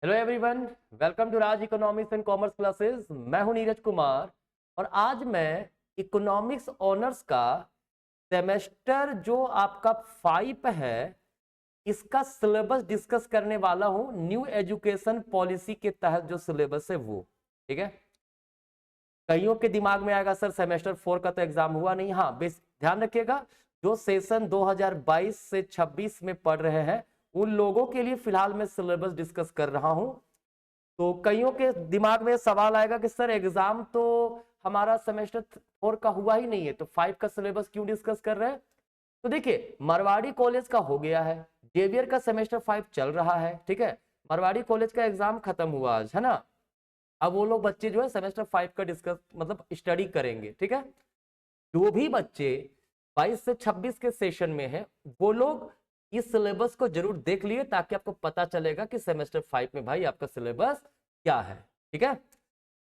Hello everyone, welcome to Raj economics and commerce classes. मैं हूं नीरज कुमार और आज मैं इकोनॉमिक्स ऑनर्स का सेमेस्टर जो आपका 5 है इसका सिलेबस डिस्कस करने वाला हूं। न्यू एजुकेशन पॉलिसी के तहत जो सिलेबस है वो, ठीक है। कईयों के दिमाग में आएगा सर सेमेस्टर 4 का तो एग्जाम हुआ नहीं। हाँ, बेस ध्यान रखिएगा, जो सेशन 2022 से 26 में पढ़ रहे हैं उन लोगों के लिए फिलहाल मैं सिलेबस डिस्कस कर रहा हूं। तो कईयों के दिमाग में सवाल आएगा कि सर एग्जाम तो हमारा सेमेस्टर 4 का हुआ ही नहीं है, तो 5 का सिलेबस क्यों डिस्कस कर रहे हैं। तो देखिए, मरवाड़ी कॉलेज का हो गया है, जेवियर का सेमेस्टर 5 चल रहा है, ठीक है। मरवाड़ी कॉलेज का एग्जाम खत्म हुआ आज, है ना। अब वो लोग बच्चे जो है सेमेस्टर 5 का डिस्कस मतलब स्टडी करेंगे, ठीक है। जो भी बच्चे 22 से 26 के सेशन में है वो लोग इस सिलेबस को जरूर देख लिए ताकि आपको पता चलेगा कि सेमेस्टर 5 में भाई आपका सिलेबस क्या है, ठीक है।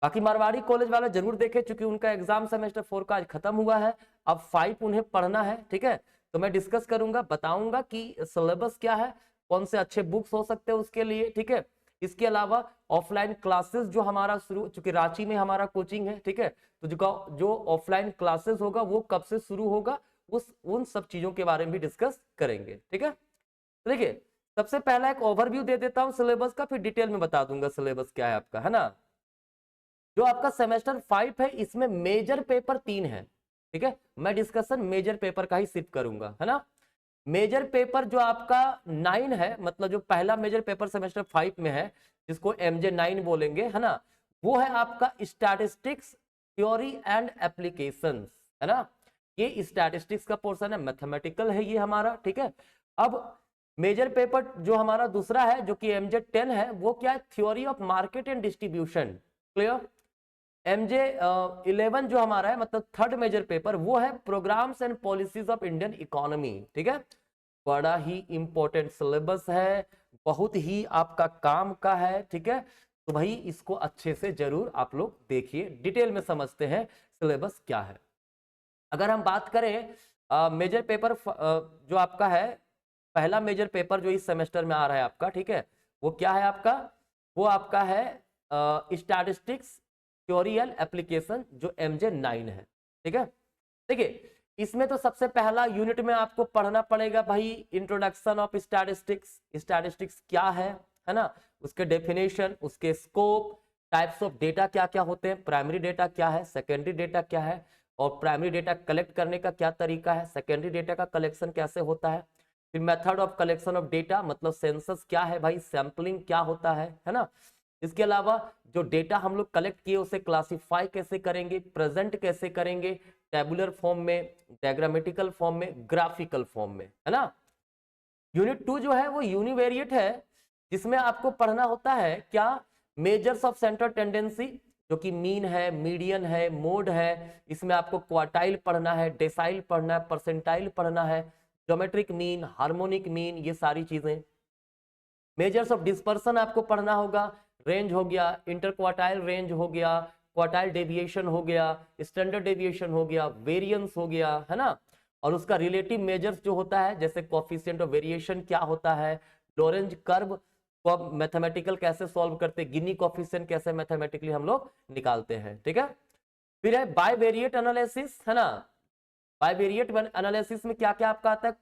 बाकी मारवाड़ी कॉलेज वाले जरूर देखे क्योंकि उनका एग्जाम सेमेस्टर 4 का आज खत्म हुआ है, अब 5 उन्हें पढ़ना है, ठीक है। तो मैं डिस्कस करूंगा, बताऊंगा कि सिलेबस क्या है, कौन से अच्छे बुक्स हो सकते हैं उसके लिए, ठीक है। इसके अलावा ऑफलाइन क्लासेस जो हमारा शुरू, चूंकि रांची में हमारा कोचिंग है, ठीक है, तो जो ऑफलाइन क्लासेस होगा वो कब से शुरू होगा, उन सब चीजों के बारे में भी डिस्कस करेंगे, ठीक है। तो देखिए, सबसे पहला एक ओवरव्यू दे देता हूं सिलेबस का, फिर डिटेल में बता दूंगा सिलेबस क्या है आपका, है ना। जो आपका सेमेस्टर 5 है इसमें मेजर पेपर 3 है, ठीक है। मैं डिस्कशन मेजर पेपर का ही सिर्फ करूंगा, है ना। मेजर पेपर जो आपका 9 है, मतलब जो पहला मेजर पेपर सेमेस्टर 5 में है जिसको MJ9 बोलेंगे, है ना, वो है आपका स्टैटिस्टिक्स थ्योरी एंड एप्लीकेशंस, है ना। ये स्टैटिस्टिक्स का पोर्शन है, मैथमेटिकल है ये हमारा, ठीक है। अब मेजर पेपर जो हमारा दूसरा है जो कि MJ10 है वो क्या है, theory of market and distribution, clear. MJ11 जो हमारा है मतलब थर्ड मेजर पेपर वो है programmes and policies of Indian economy, ठीक है। बड़ा ही इंपॉर्टेंट सिलेबस है, बहुत ही आपका काम का है, ठीक है। तो भाई इसको अच्छे से जरूर आप लोग देखिए, डिटेल में समझते हैं सिलेबस क्या है। अगर हम बात करें मेजर पेपर जो आपका है, पहला मेजर पेपर जो इस सेमेस्टर में आ रहा है आपका, ठीक है, वो क्या है आपका, वो आपका है स्टैटिस्टिक्स थ्योरी एंड एप्लीकेशन जो MJ9 है, ठीक है। देखिए, इसमें तो सबसे पहला यूनिट में आपको पढ़ना पड़ेगा भाई इंट्रोडक्शन ऑफ स्टैटिस्टिक्स। स्टैटिस्टिक्स क्या है ना, उसके डेफिनेशन, उसके स्कोप, टाइप्स ऑफ डेटा क्या क्या होते हैं, प्राइमरी डेटा क्या है, सेकेंडरी डेटा क्या है, और प्राइमरी डेटा कलेक्ट करने का क्या तरीका है, सेकेंडरी डेटा का कलेक्शन कैसे होता है, फिर method of collection of data मतलब सेंसस क्या है भाई, सैंपलिंग क्या होता है ना। इसके अलावा जो डेटा हम लोग कलेक्ट किए उसे क्लासिफाई कैसे करेंगे, प्रेजेंट कैसे करेंगे, टेबुलर फॉर्म में, डायग्रामेटिकल फॉर्म में, ग्राफिकल फॉर्म में, है ना। यूनिट 2 जो है वो यूनिवेरिएट है, जिसमें आपको पढ़ना होता है क्या, मेजर्स ऑफ सेंट्रल टेंडेंसी जो कि मीन है, मीडियन है, मोड है। इसमें आपको क्वार्टाइल पढ़ना है, डेसाइल पढ़ना है, परसेंटाइल पढ़ना है, ज्योमेट्रिक मीन, हार्मोनिक मीन, ये सारी चीजें। मेजर्स ऑफ डिस्पर्सन आपको पढ़ना होगा, रेंज हो गया, इंटर क्वार्टाइल रेंज हो गया, क्वार्टाइल डेविएशन हो गया, स्टैंडर्ड डेविएशन हो गया, वेरिएंस हो गया, है ना। और उसका रिलेटिव मेजर्स जो होता है जैसे कोफिशिएंट ऑफ वेरिएशन क्या होता है, लोरेंज कर्व को मैथमेटिकल कैसे सॉल्व करते, गिनी कोफिशिएंट कैसे मैथमेटिकली हम लोग निकालते हैं, ठीक है। फिर है बाइवेरिएट एनालिसिस, है ना। बाइवेरिएट एनालिसिस में क्या क्या आपका आता है,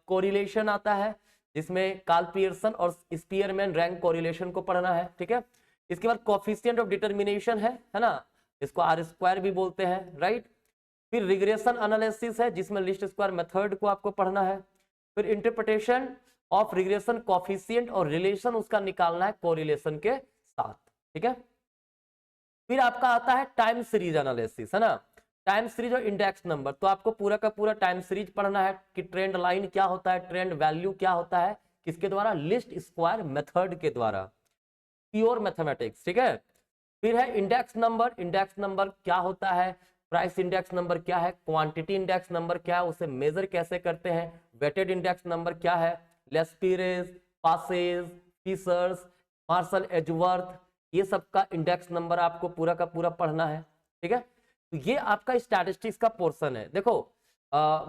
कोरिलेशन आता है जिसमें कार्ल पियर्सन और स्पीयरमैन रैंक कोरिलेशन को पढ़ना है, ठीक है। इसके बाद कोफिशिएंट ऑफ डिटरमिनेशन है ना, इसको आर स्क्वायर भी बोलते हैं, राइट। फिर रिग्रेशन एनालिसिस है जिसमें लिस्ट स्क्वायर मेथड को आपको पढ़ना है। फिर इंटरप्रिटेशन ऑफ रिग्रेशन कोफिशिएंट और रिलेशन उसका निकालना है कोरिलेशन के साथ, ठीक है। फिर आपका आता है टाइम सीरीज एनालिसिस, है ना। टाइम सीरीज और इंडेक्स नंबर, तो आपको पूरा का पूरा टाइम सीरीज पढ़ना है कि ट्रेंड लाइन क्या होता है, ट्रेंड वैल्यू क्या होता है, किसके द्वारा, लिस्ट स्क्वायर मेथड के द्वारा, प्योर मैथमेटिक्स, ठीक है। फिर है इंडेक्स नंबर, इंडेक्स नंबर क्या होता है, प्राइस इंडेक्स नंबर क्या है, क्वांटिटी इंडेक्स नंबर क्या है, उसे मेजर कैसे करते हैं, वेटेड इंडेक्स नंबर क्या है, लेस्पीरेज, पासेज, फीसर्स, मार्शल एजवर्थ, ये सब का इंडेक्स नंबर आपको पूरा का पूरा पढ़ना है, ठीक है। तो ये आपका स्टैटिस्टिक्स का पोर्शन है। देखो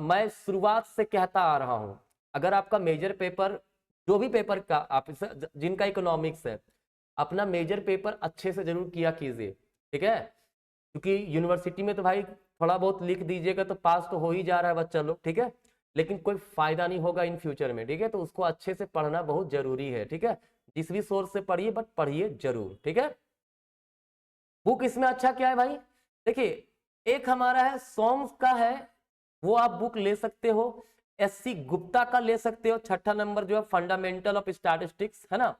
मैं शुरुआत से कहता आ रहा हूं, अगर आपका मेजर पेपर जो भी पेपर का आप जिनका इकोनॉमिक्स है अपना मेजर पेपर अच्छे से जरूर किया कीजिए, ठीक है, क्योंकि यूनिवर्सिटी में तो भाई थोड़ा बहुत लिख दीजिएगा तो पास तो हो ही जा रहा है बच्चा लोग, ठीक है, लेकिन कोई फायदा नहीं होगा इन फ्यूचर में, ठीक है, तो उसको अच्छे से पढ़ना बहुत जरूरी है, ठीक है, जिस भी सोर्स से पढ़िए बट पढ़िए जरूर, ठीक है। बुक इसमें अच्छा क्या है भाई, देखिए एक हमारा है सॉन्ग्स का है, वो आप बुक ले सकते हो, एससी गुप्ता का ले सकते हो, छठा नंबर जो है फंडामेंटल ऑफ स्टैटिस्टिक्स, है ना,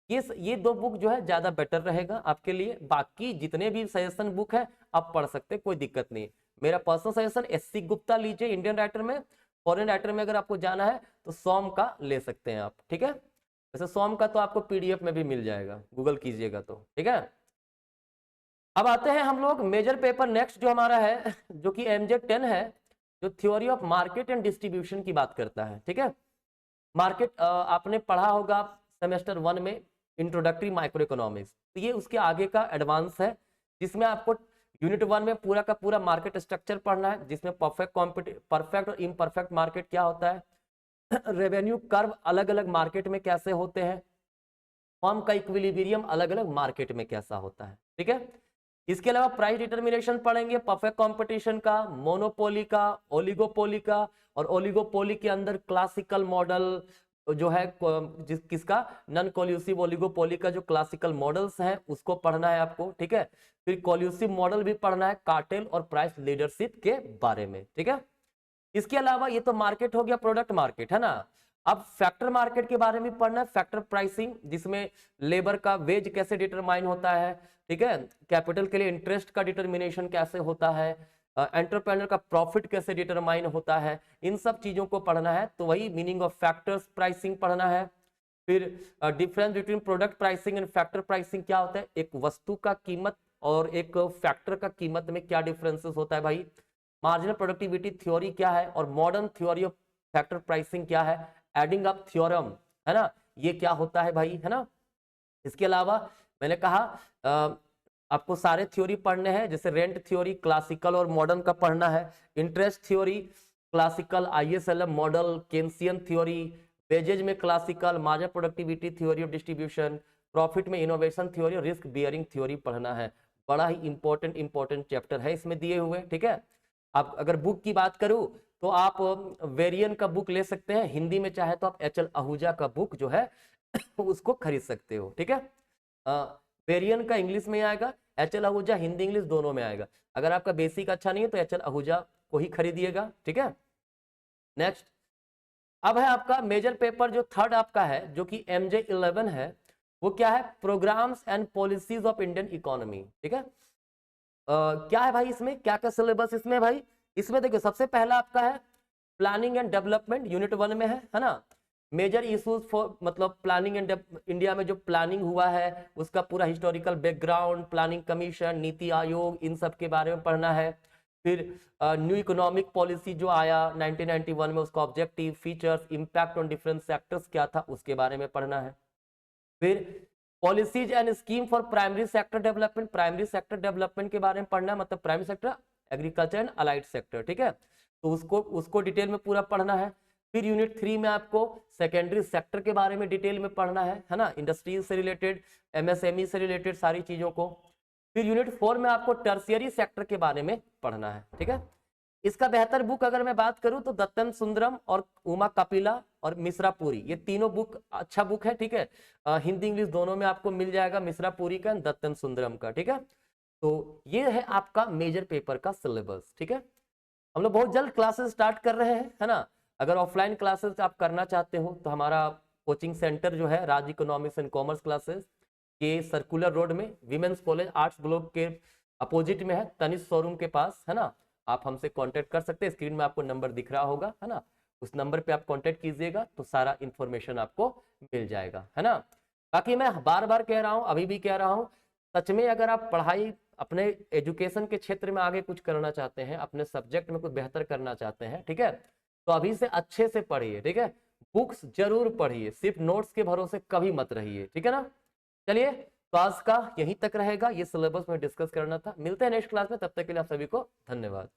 ये दो बुक जो है ज्यादा बेटर रहेगा आपके लिए। बाकी जितने भी सजेशन बुक है आप पढ़ सकते हैं, कोई दिक्कत नहीं। मेरा पर्सनल सजेशन एससी गुप्ता लीजिए इंडियन राइटर में, फॉरेन राइटर में अगर आपको जाना है तो सोम का ले सकते हैं आप, ठीक है। वैसे सोम का तो आपको पीडीएफ में भी मिल जाएगा, गूगल कीजिएगा तो, ठीक है। अब आते हैं हम लोग मेजर पेपर नेक्स्ट जो हमारा है, जो कि MJ10 है, जो theory of market and distribution की बात करता है, ठीक है। मार्केट आपने पढ़ा होगा सेमेस्टर 1 में इंट्रोडक्टरी माइक्रो इकोनॉमिक्स, तो ये उसके आगे का एडवांस है, जिसमें आपको यूनिट 1 में पूरा का पूरा मार्केट स्ट्रक्चर पढ़ना है, जिसमें परफेक्ट और इम्परफेक्ट मार्केट क्या होता है, रेवेन्यू कर्व अलग अलग मार्केट में कैसे होते हैं, फर्म का इक्विलिब्रियम अलग अलग मार्केट में कैसा होता है, ठीक है। इसके अलावा प्राइस डिटर्मिनेशन पढ़ेंगे, परफेक्ट कंपटीशन का, मोनोपोली का, ओलिगोपोली का, और ओलिगोपोली के अंदर क्लासिकल मॉडल जो है किसका, नॉन कोल्यूसिव ओलिगोपोली का जो क्लासिकल मॉडल्स हैं उसको पढ़ना है आपको, ठीक है। फिर कोल्यूसिव मॉडल भी पढ़ना है, कार्टेल और प्राइस लीडरशिप के बारे में, ठीक है। इसके अलावा ये तो मार्केट हो गया, प्रोडक्ट मार्केट, है ना। अब फैक्टर मार्केट के बारे में पढ़ना है, फैक्टर प्राइसिंग, जिसमें लेबर का वेज कैसे डिटरमाइन होता है, ठीक है, कैपिटल के लिए इंटरेस्ट का डिटर्मिनेशन कैसे होता है, एंटरप्रेन्योर का प्रॉफिट कैसे डिटरमाइन होता है, इन सब चीजों को पढ़ना है, तो वही मीनिंग ऑफ फैक्टर्स प्राइसिंग पढ़ना है। फिर difference between product pricing and factor pricing क्या होता है, एक वस्तु का कीमत और एक फैक्टर का कीमत में क्या डिफरेंसेस होता है भाई, मार्जिनल प्रोडक्टिविटी थ्योरी क्या है, और modern theory of factor pricing क्या है, एडिंग अप थ्योरम, है ना, ये क्या होता है भाई, है ना। इसके अलावा मैंने कहा आपको सारे थ्योरी पढ़ने हैं, जैसे रेंट थ्योरी क्लासिकल और मॉडर्न का पढ़ना है, interest theory classical ISLM model, Keynesian theory, wages में classical, marginal productivity theory of distribution, profit में इनोवेशन थ्योरी और रिस्क बियरिंग थ्योरी पढ़ना है। बड़ा ही इंपॉर्टेंट चैप्टर है इसमें दिए हुए, ठीक है। आप अगर बुक की बात करूं तो आप वेरियन का बुक ले सकते हैं, हिंदी में चाहे तो आप HL आहूजा का बुक जो है उसको खरीद सकते हो, ठीक है। वेरियन का इंग्लिश में आएगा, HL आहूजा हिंदी इंग्लिश दोनों में आएगा। अगर आपका बेसिक अच्छा नहीं है तो HL आहूजा को ही खरीदिएगा, ठीक है। नेक्स्ट अब है आपका मेजर पेपर जो थर्ड आपका है, जो कि MJ11 है, वो क्या है, programmes and policies of Indian economy, ठीक है। क्या है भाई इसमें, क्या क्या सिलेबस इसमें भाई, इसमें देखिए सबसे पहला आपका है प्लानिंग एंड डेवलपमेंट, यूनिट 1 में है ना। मेजर इश्यूज फॉर मतलब प्लानिंग एंड इंडिया में जो प्लानिंग हुआ है उसका पूरा historical background, planning commission, NITI Aayog, इन सब के बारे में पढ़ना है। फिर न्यू इकोनॉमिक पॉलिसी जो आया 1991 में, उसका objective, features, impact on different sectors क्या था उसके बारे में पढ़ना है। फिर policies and scheme for primary sector development, primary sector development के बारे में पढ़ना है, मतलब primary sector agriculture and allied sector, ठीक है, तो उसको डिटेल में पूरा पढ़ना है। फिर यूनिट 3 में आपको सेकेंडरी सेक्टर के बारे में डिटेल में पढ़ना है ना, इंडस्ट्रीज से रिलेटेड, MSME से रिलेटेड सारी चीजों को। फिर यूनिट 4 में आपको टर्शियरी सेक्टर के बारे में पढ़ना है, ठीक है। इसका बेहतर बुक अगर मैं बात करूं तो दत्तन सुंदरम और उमा कपिला और मिश्रापुरी, ये तीनों बुक अच्छा बुक है, ठीक है। हिंदी इंग्लिश दोनों में आपको मिल जाएगा, मिश्रापुरी का, दत्तन सुंदरम का, ठीक है। तो ये है आपका मेजर पेपर का सिलेबस, ठीक है। हम लोग बहुत जल्द क्लासेस स्टार्ट कर रहे हैं, है ना। अगर ऑफलाइन क्लासेस आप करना चाहते हो तो हमारा कोचिंग सेंटर जो है राज इकोनॉमिक्स एंड कॉमर्स क्लासेस के सर्कुलर रोड में विमेंस कॉलेज आर्ट्स ब्लॉक के अपोजिट में है, तनिष्क शोरूम के पास, है ना। आप हमसे कांटेक्ट कर सकते हैं, स्क्रीन में आपको नंबर दिख रहा होगा, है ना, उस नंबर पे आप कांटेक्ट कीजिएगा तो सारा इंफॉर्मेशन आपको मिल जाएगा, है ना। बाकी मैं बार बार कह रहा हूँ, अभी भी कह रहा हूँ, सच में अगर आप पढ़ाई अपने एजुकेशन के क्षेत्र में आगे कुछ करना चाहते हैं, अपने सब्जेक्ट में कुछ बेहतर करना चाहते हैं, ठीक है, तो अभी से अच्छे से पढ़िए, ठीक है, बुक्स जरूर पढ़िए, सिर्फ नोट्स के भरोसे कभी मत रहिए, ठीक है ना। चलिए तो आज का यहीं तक रहेगा, ये सिलेबस में डिस्कस करना था, मिलते हैं नेक्स्ट क्लास में, तब तक के लिए आप सभी को धन्यवाद।